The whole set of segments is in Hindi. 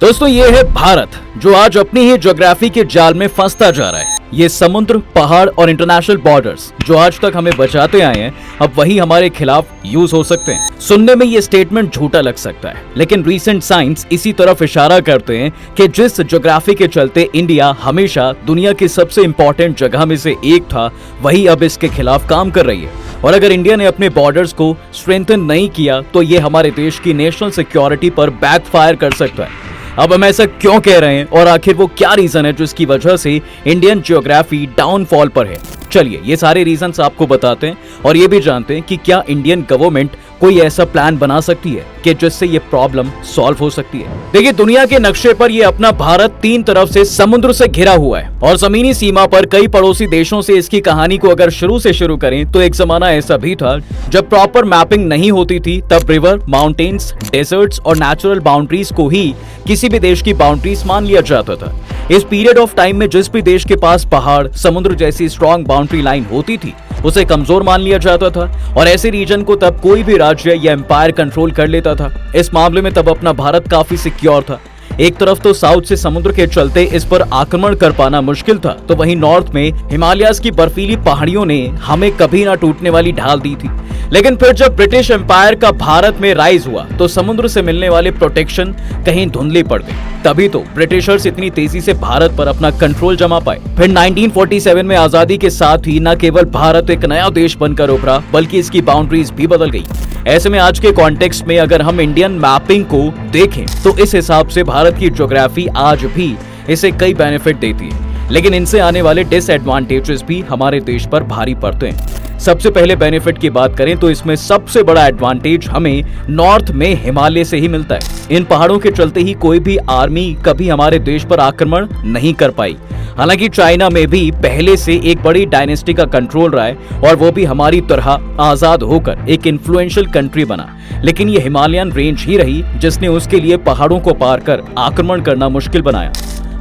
दोस्तों ये है भारत जो आज अपनी ही ज्योग्राफी के जाल में फंसता जा रहा है। ये समुद्र, पहाड़ और इंटरनेशनल बॉर्डर्स जो आज तक हमें बचाते आए हैं, अब वही हमारे खिलाफ यूज हो सकते हैं। सुनने में ये स्टेटमेंट झूठा लग सकता है, लेकिन रीसेंट साइंस इसी तरफ इशारा करते हैं कि जिस ज्योग्राफी के चलते इंडिया हमेशा दुनिया की सबसे इंपॉर्टेंट जगह में से एक था, वही अब इसके खिलाफ काम कर रही है। और अगर इंडिया ने अपने बॉर्डर्स को स्ट्रेंथन नहीं किया तो ये हमारे देश की नेशनल सिक्योरिटी पर बैकफायर कर सकता है। अब हम ऐसा क्यों कह रहे हैं और आखिर वो क्या रीजन है जिसकी वजह से इंडियन ज्योग्राफी डाउनफॉल पर है? चलिए ये सारे रीजंस आपको बताते हैं और ये भी जानते हैं कि क्या इंडियन गवर्नमेंट कोई ऐसा प्लान बना सकती है कि जिससे ये प्रॉब्लम सॉल्व हो सकती है। देखिए, दुनिया के नक्शे पर ये अपना भारत तीन तरफ से समुद्र से घिरा हुआ है और जमीनी सीमा पर कई पड़ोसी देशों से इसकी कहानी को अगर शुरू से शुरू करें तो एक जमाना ऐसा भी था जब प्रॉपर मैपिंग नहीं होती थी। तब रिवर, माउंटेन्स, डेजर्ट्स और नेचुरल बाउंड्रीज को ही किसी भी देश की बाउंड्रीज मान लिया जाता था। इस पीरियड ऑफ टाइम में जिस भी देश के पास पहाड़, समुद्र जैसी स्ट्रॉन्ग बाउंड्री लाइन होती थी उसे कमजोर मान लिया जाता था और ऐसे रीजन को तब कोई भी राज्य या एम्पायर कंट्रोल कर लेता था। इस मामले में तब अपना भारत काफी सिक्योर था। एक तरफ तो साउथ से समुद्र के चलते इस पर आक्रमण कर पाना मुश्किल था, तो वहीं नॉर्थ में हिमालयाज की बर्फीली पहाड़ियों ने हमें कभी ना टूटने वाली ढाल दी थी। लेकिन फिर जब ब्रिटिश एम्पायर का भारत में राइज हुआ तो समुद्र से मिलने वाले प्रोटेक्शन कहीं धुंधले पड़ गए। तभी तो ब्रिटिशर्स इतनी तेजी से भारत पर अपना कंट्रोल जमा पाए। फिर 1947 में आजादी के साथ ही न केवल भारत एक नया देश बनकर उभरा बल्कि इसकी बाउंड्रीज भी बदल गई। ऐसे में आज के कॉन्टेक्स्ट में अगर हम इंडियन मैपिंग को देखें तो इस हिसाब से भारत की ज्योग्राफी आज भी इसे कई बेनिफिट देती है, लेकिन इनसे आने वाले डिसएडवांटेजेस भी हमारे देश पर भारी पड़ते हैं। सबसे पहले बेनिफिट की बात करें तो इसमें सबसे बड़ा एडवांटेज हमें नॉर्थ में हिमालय से ही मिलता है। इन पहाड़ों के चलते ही कोई भी आर्मी कभी हमारे देश पर आक्रमण नहीं कर पाई। हालांकि चाइना में भी पहले से एक बड़ी डायनेस्टी का कंट्रोल रहा है और वो भी हमारी तरह आजाद होकर एक इन्फ्लुएंशियल कंट्री बना, लेकिन ये हिमालयन रेंज ही रही जिसने उसके लिए पहाड़ों को पार कर आक्रमण करना मुश्किल बनाया।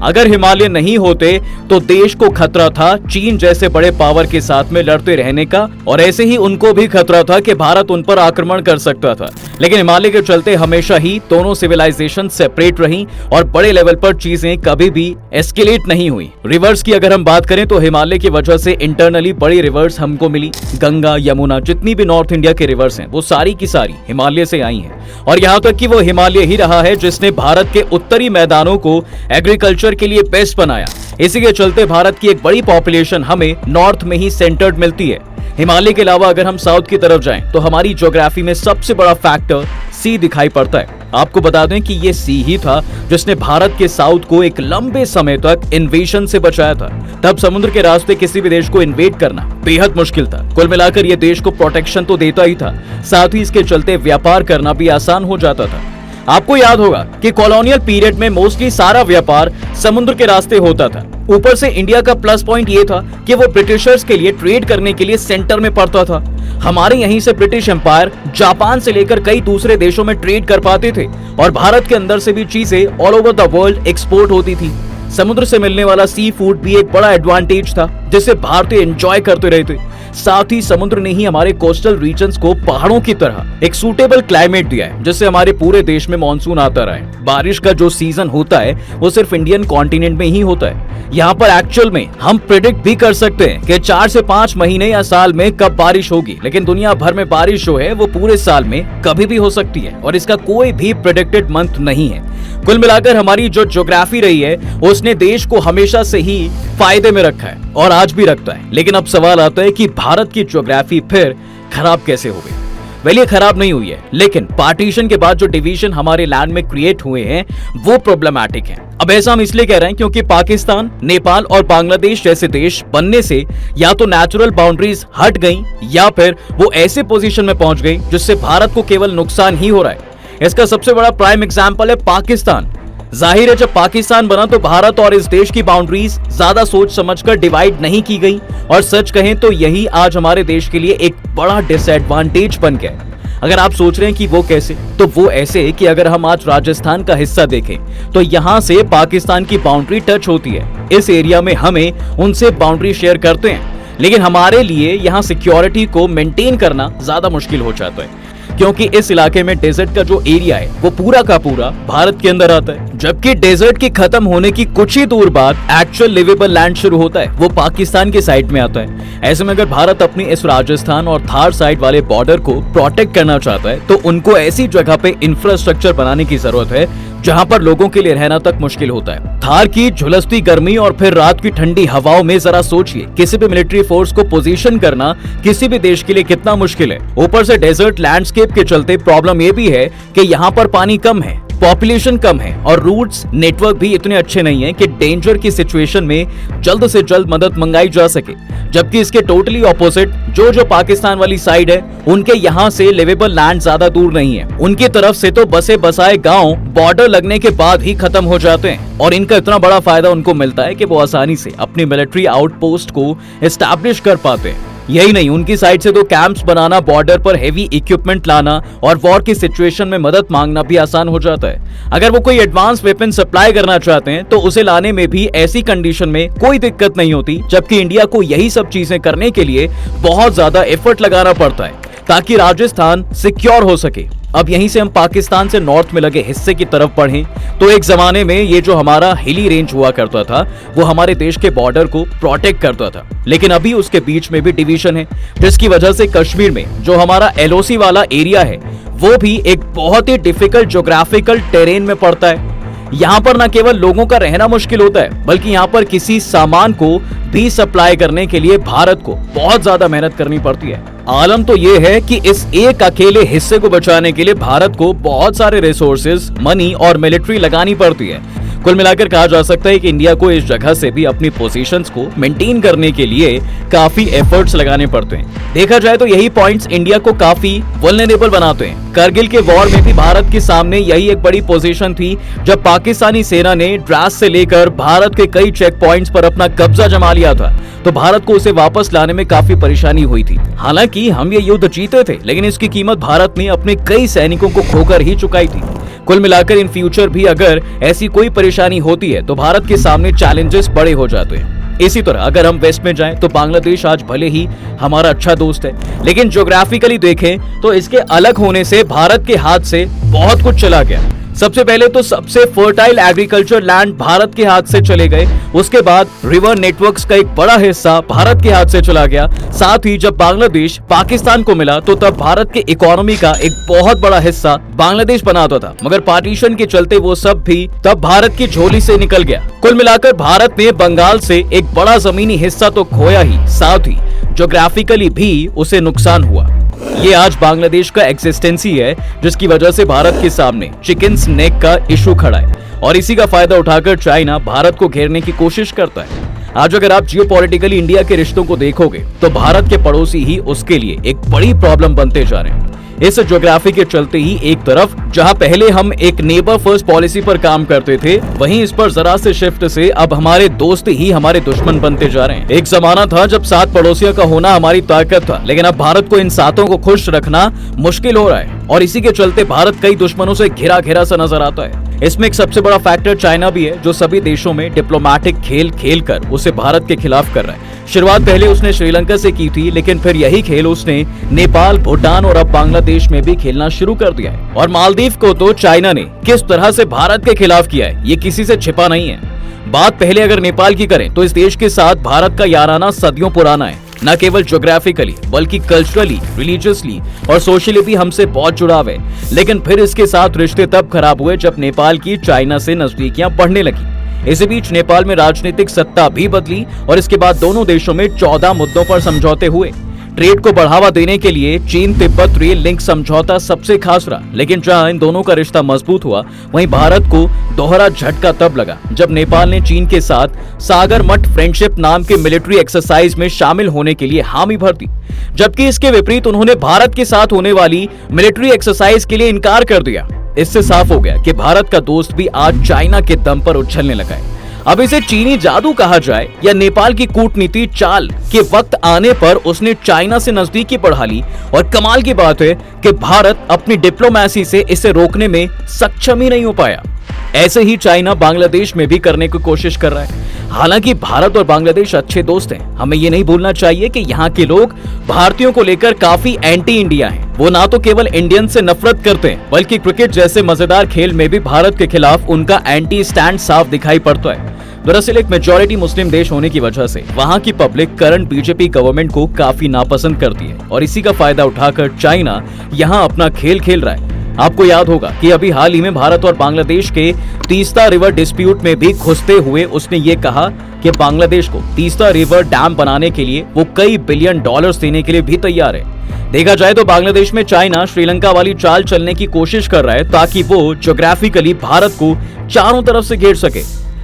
अगर हिमालय नहीं होते तो देश को खतरा था चीन जैसे बड़े पावर के साथ में लड़ते रहने का, और ऐसे ही उनको भी खतरा था कि भारत उन पर आक्रमण कर सकता था। लेकिन हिमालय के चलते हमेशा ही दोनों सिविलाइजेशन सेपरेट रही और बड़े लेवल पर चीजें कभी भी एस्केलेट नहीं हुई। रिवर्स की अगर हम बात करें तो हिमालय की वजह से इंटरनली बड़ी रिवर्स हमको मिली। गंगा, यमुना, जितनी भी नॉर्थ इंडिया के रिवर्स हैं वो सारी की सारी हिमालय से आई हैं, और यहाँ तक कि वो हिमालय ही रहा है जिसने भारत के उत्तरी मैदानों को एग्रीकल्चर के लिए बेस्ट बनाया। इसी के चलते भारत की एक बड़ी पॉपुलेशन हमें नॉर्थ में ही सेंटर्ड मिलती है। हिमालय के अलावा अगर हम साउथ की तरफ जाएं तो हमारी ज्योग्राफी में सबसे बड़ा फैक्टर सी दिखाई पड़ता है। आपको बता दें कि ये सी ही था जिसने भारत के साउथ को एक लंबे समय तक इन्वेजन से बचाया था। तब समुद्र के रास्ते किसी भी देश को इन्वेड करना बेहद मुश्किल था। कुल मिलाकर ये देश को प्रोटेक्शन तो देता ही था, साथ ही इसके चलते व्यापार करना भी आसान हो जाता था। आपको याद होगा कि कॉलोनियल पीरियड में मोस्टली सारा व्यापार समुद्र के रास्ते होता था। ऊपर से इंडिया का प्लस पॉइंट ये था कि वो ब्रिटिशर्स के लिए ट्रेड करने के लिए सेंटर में पड़ता था। हमारे यहीं से ब्रिटिश एम्पायर जापान से लेकर कई दूसरे देशों में ट्रेड कर पाते थे और भारत के अंदर से भी चीजें all over the world export होती थी। समुद्र से मिलने वाला सी फूड भी एक बड़ा एडवांटेज था जिसे भारतीय एंजॉय करते रहे थे। साथ ही समुद्र ने ही हमारे कोस्टल रीजन्स को पहाड़ों की तरह एक सूटेबल क्लाइमेट दिया है जिससे हमारे पूरे देश में मॉनसून आता रहे। बारिश का जो सीजन होता है वो सिर्फ इंडियन कॉन्टिनेंट में ही होता है। यहाँ पर एक्चुअल में हम प्रिडिक्ट भी कर सकते हैं कि 4 से 5 महीने या साल में कब बारिश होगी, लेकिन दुनिया भर में बारिश जो है वो पूरे साल में कभी भी हो सकती है और इसका कोई भी प्रेडिक्टेड मंथ नहीं है। कुल मिलाकर हमारी जो ज्योग्राफी रही है उसने देश को हमेशा से ही फायदे में रखा है और आज भी रखता है। लेकिन अब सवाल आता है कि भारत की ज्योग्राफी फिर खराब कैसे हो गई? वेल, ये खराब नहीं हुई है, लेकिन पार्टीशन के बाद जो डिवीजन हमारे लैंड में क्रिएट हुए हैं वो प्रॉब्लमैटिक हैं। अब ऐसा हम इसलिए कह रहे हैं क्योंकि पाकिस्तान, नेपाल और बांग्लादेश जैसे देश बनने से या तो नेचुरल बाउंड्रीज हट गई या फिर वो ऐसे पोजीशन में पहुंच गई जिससे भारत को केवल नुकसान ही हो रहा है। इसका सबसे बड़ा प्राइम एग्जांपल है पाकिस्तान। जाहिर है जब पाकिस्तान बना तो भारत और इस देश की बाउंड्रीज ज्यादा सोच समझकर डिवाइड नहीं की गई, और सच कहें तो यही आज हमारे देश के लिए एक बड़ा डिसएडवांटेज बन गया। अगर आप सोच रहे हैं कि वो कैसे, तो वो ऐसे कि अगर हम आज राजस्थान का हिस्सा देखें तो यहाँ से पाकिस्तान की बाउंड्री टच होती है। इस एरिया में हमें उनसे बाउंड्री शेयर करते हैं, लेकिन हमारे लिए यहाँ सिक्योरिटी को मेंटेन करना ज्यादा मुश्किल हो जाता है। क्योंकि इस इलाके में डेजर्ट का जो एरिया है वो पूरा का पूरा भारत के अंदर आता है, जबकि डेजर्ट के खत्म होने की कुछ ही दूर बाद एक्चुअल लिवेबल लैंड शुरू होता है, वो पाकिस्तान के साइड में आता है। ऐसे में अगर भारत अपनी इस राजस्थान और थार साइड वाले बॉर्डर को प्रोटेक्ट करना चाहता है तो उनको ऐसी जगह पे इंफ्रास्ट्रक्चर बनाने की जरूरत है जहां पर लोगों के लिए रहना तक मुश्किल होता है। थार की झुलसती गर्मी और फिर रात की ठंडी हवाओं में जरा सोचिए, किसी भी मिलिट्री फोर्स को पोजीशन करना किसी भी देश के लिए कितना मुश्किल है। ऊपर से डेजर्ट लैंडस्केप के चलते प्रॉब्लम ये भी है कि यहाँ पर पानी कम है, पॉपुलेशन कम है और रूट्स नेटवर्क भी इतने अच्छे नहीं है कि डेंजर की सिचुएशन में जल्द से जल्द मदद मंगाई जा सके। जबकि इसके टोटली ऑपोजिट जो पाकिस्तान वाली साइड है, उनके यहाँ से लिवेबल लैंड ज्यादा दूर नहीं है। उनकी तरफ से तो बसे बसाए गांव बॉर्डर लगने के बाद ही खत्म हो जाते हैं और इनका इतना बड़ा फायदा उनको मिलता है कि वो आसानी से अपनी मिलिट्री आउटपोस्ट को एस्टैब्लिश कर पाते हैं। यही नहीं, उनकी साइड से तो कैंप्स बनाना, बॉर्डर पर हेवी इक्विपमेंट लाना और वॉर की सिचुएशन में मदद मांगना भी आसान हो जाता है। अगर वो कोई एडवांस वेपन सप्लाई करना चाहते हैं तो उसे लाने में भी ऐसी कंडीशन में कोई दिक्कत नहीं होती, जबकि इंडिया को यही सब चीजें करने के लिए बहुत ज्यादा एफर्ट लगाना पड़ता है ताकि राजस्थान सिक्योर हो सके। अब यहीं से हम पाकिस्तान से नॉर्थ में लगे हिस्से की तरफ बढ़ें तो एक जमाने में ये जो हमारा हिली रेंज हुआ करता था वो हमारे देश के बॉर्डर को प्रोटेक्ट करता था, लेकिन अभी उसके बीच में भी डिवीजन है, जिसकी वजह से कश्मीर में जो हमारा एलओसी वाला एरिया है वो भी एक बहुत ही डिफिकल्ट ज्योग्राफिकल टेरेन में पड़ता है। यहाँ पर न केवल लोगों का रहना मुश्किल होता है बल्कि यहाँ पर किसी सामान को भी सप्लाई करने के लिए भारत को बहुत ज्यादा मेहनत करनी पड़ती है। आलम तो ये है कि इस एक अकेले हिस्से को बचाने के लिए भारत को बहुत सारे रिसोर्सेज, मनी और मिलिट्री लगानी पड़ती है। कुल मिलाकर कहा जा सकता है कि इंडिया को इस जगह से भी अपनी पोजीशंस को मेंटेन करने के लिए काफी एफर्ट्स लगाने पड़ते हैं। देखा जाए तो यही पॉइंट्स इंडिया को काफी वल्नरेबल बनाते हैं। करगिल के वॉर में भी भारत के सामने यही एक बड़ी पोजीशन थी, जब पाकिस्तानी सेना ने द्रास से लेकर भारत के कई चेक पॉइंट्स पर अपना कब्जा जमा लिया था तो भारत को उसे वापस लाने में काफी परेशानी हुई थी। हालांकि हम ये युद्ध जीते थे, लेकिन इसकी कीमत भारत ने अपने कई सैनिकों को खोकर ही चुकाई थी। कुल मिलाकर इन फ्यूचर भी अगर ऐसी कोई परेशानी होती है तो भारत के सामने चैलेंजेस बड़े हो जाते हैं। इसी तरह अगर हम वेस्ट में जाएं तो बांग्लादेश आज भले ही हमारा अच्छा दोस्त है, लेकिन ज्योग्राफिकली देखें तो इसके अलग होने से भारत के हाथ से बहुत कुछ चला गया। सबसे पहले तो सबसे फर्टाइल एग्रीकल्चर लैंड भारत के हाथ से चले गए, उसके बाद रिवर नेटवर्क्स का एक बड़ा हिस्सा भारत के हाथ से चला गया। साथ ही जब बांग्लादेश पाकिस्तान को मिला तो तब भारत के इकोनॉमी का एक बहुत बड़ा हिस्सा बांग्लादेश बनाता था, मगर पार्टीशन के चलते वो सब भी तब भारत की झोली से निकल गया। कुल मिलाकर भारत ने बंगाल से एक बड़ा जमीनी हिस्सा तो खोया ही, साथ ही ज्योग्राफिकली भी उसे नुकसान हुआ। ये आज बांग्लादेश का एक्सिस्टेंस ही है जिसकी वजह से भारत के सामने चिकन नेक का इशू खड़ा है और इसी का फायदा उठाकर चाइना भारत को घेरने की कोशिश करता है। आज अगर आप जियोपॉलिटिकली इंडिया के रिश्तों को देखोगे तो भारत के पड़ोसी ही उसके लिए एक बड़ी प्रॉब्लम बनते जा रहे हैं। इस ज्योग्राफी के चलते ही एक तरफ जहां पहले हम एक नेबर फर्स्ट पॉलिसी पर काम करते थे, वहीं इस पर जरा से शिफ्ट से अब हमारे दोस्त ही हमारे दुश्मन बनते जा रहे हैं। एक जमाना था जब 7 पड़ोसियों का होना हमारी ताकत था, लेकिन अब भारत को इन 7 को खुश रखना मुश्किल हो रहा है और इसी के चलते भारत कई दुश्मनों से घिरा घिरा सा नजर आता है। इसमें एक सबसे बड़ा फैक्टर चाइना भी है, जो सभी देशों में डिप्लोमेटिक खेल खेल कर उसे भारत के खिलाफ कर रहा है। शुरुआत पहले उसने श्रीलंका से की थी, लेकिन फिर यही खेल उसने नेपाल, भूटान और अब बांग्लादेश में भी खेलना शुरू कर दिया है। और मालदीव को तो चाइना ने किस तरह से भारत के खिलाफ किया है ये किसी से छिपा नहीं है। बात पहले अगर नेपाल की करें तो इस देश के साथ भारत का याराना सदियों पुराना है। न केवल ज्योग्राफिकली बल्कि कल्चरली, रिलीजियसली और सोशली भी हमसे बहुत जुड़ाव है। लेकिन फिर इसके साथ रिश्ते तब खराब हुए जब नेपाल की चाइना से नजदीकियां बढ़ने लगी। इसी बीच नेपाल में राजनीतिक सत्ता भी बदली और इसके बाद दोनों देशों में 14 मुद्दों पर समझौते हुए। ट्रेड को बढ़ावा देने के लिए चीन तिब्बत रेल लिंक समझौता सबसे खास रहा, लेकिन जहां इन दोनों का रिश्ता मजबूत हुआ वहीं भारत को दोहरा झटका तब लगा जब नेपाल ने चीन के साथ सागर मठ फ्रेंडशिप नाम के मिलिट्री एक्सरसाइज में शामिल होने के लिए हामी भर दी, जबकि इसके विपरीत उन्होंने भारत के साथ होने वाली मिलिट्री एक्सरसाइज के लिए इनकार कर दिया। इससे साफ हो गया कि भारत का दोस्त भी आज चाइना के दम पर उछलने लगा है। अब इसे चीनी जादू कहा जाए या नेपाल की कूटनीति चाल के वक्त आने पर उसने चाइना से नजदीकी बढ़ा ली और कमाल की बात है कि भारत अपनी डिप्लोमेसी से इसे रोकने में सक्षम ही नहीं हो पाया। ऐसे ही चाइना बांग्लादेश में भी करने की कोशिश कर रहा है। हालांकि भारत और बांग्लादेश अच्छे दोस्त हैं, हमें ये नहीं भूलना चाहिए कि यहाँ के लोग भारतीयों को लेकर काफी एंटी इंडिया हैं। वो ना तो केवल इंडियन से नफरत करते हैं, बल्कि क्रिकेट जैसे मजेदार खेल में भी भारत के खिलाफ उनका एंटी स्टैंड साफ दिखाई पड़ता है। दरअसल एक मेजॉरिटी मुस्लिम देश होने की वजह से वहाँ की पब्लिक करंट बीजेपी गवर्नमेंट को काफी नापसंद करती है और इसी का फायदा उठाकर चाइना यहाँ अपना खेल खेल रहा है। आपको याद होगा कि अभी हाल ही में भारत और बांग्लादेश के तीस्ता रिवर डिस्प्यूट में भी घुसते हुए उसने ये कहा कि बांग्लादेश को तीस्ता रिवर डैम बनाने के लिए वो कई बिलियन डॉलर्स देने के लिए भी तैयार है। देखा जाए तो बांग्लादेश में चाइना श्रीलंका वाली चाल चलने की कोशिश कर रहा है ताकि वो ज्योग्राफिकली भारत को चारों तरफ से घेर सके।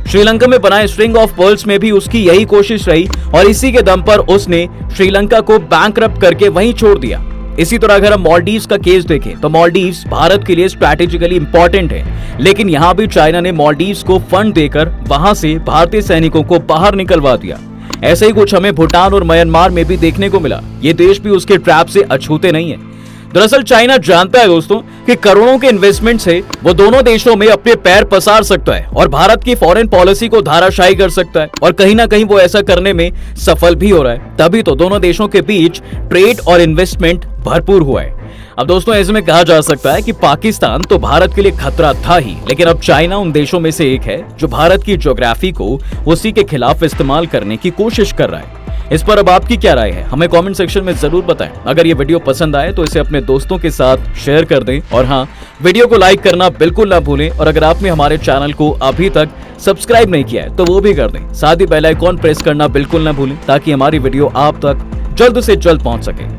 श्रीलंका में बनाए स्ट्रिंग ऑफ पर्ल्स में भी उसकी यही कोशिश रही और इसी के दम पर उसने श्रीलंका को बैंकरप्ट करके वहीं छोड़ दिया। इसी तरह अगर हम मालदीव्स का केस देखें तो मालदीव्स भारत के लिए स्ट्रैटेजिकली इंपॉर्टेंट है, लेकिन यहां भी चाइना ने मालदीव्स को फंड देकर वहां से भारतीय सैनिकों को बाहर निकलवा दिया। ऐसे ही कुछ हमें भूटान और म्यांमार में भी देखने को मिला। ये देश भी उसके ट्रैप से अछूते नहीं है। दरअसल चाइना जानता है दोस्तों कि करोड़ों के इन्वेस्टमेंट से वो दोनों देशों में अपने पैर पसार सकता है और भारत की फॉरेन पॉलिसी को धाराशायी कर सकता है, और कहीं ना कहीं वो ऐसा करने में सफल भी हो रहा है। तभी तो दोनों देशों के बीच ट्रेड और इन्वेस्टमेंट भरपूर हुआ है। अब दोस्तों ऐसे में कहा जा सकता है कि पाकिस्तान तो भारत के लिए खतरा था ही, लेकिन अब चाइना उन देशों में से एक है जो भारत की ज्योग्राफी को उसी के खिलाफ इस्तेमाल करने की कोशिश कर रहा है। इस पर अब आपकी क्या राय है, हमें कमेंट सेक्शन में जरूर बताएं। अगर ये वीडियो पसंद आए तो इसे अपने दोस्तों के साथ शेयर कर दें और हाँ, वीडियो को लाइक करना बिल्कुल ना भूलें। और अगर आपने हमारे चैनल को अभी तक सब्सक्राइब नहीं किया है तो वो भी कर दें। साथ ही बेल आइकॉन प्रेस करना बिल्कुल ना भूलें ताकि हमारी वीडियो आप तक जल्द से जल्द पहुंच सके।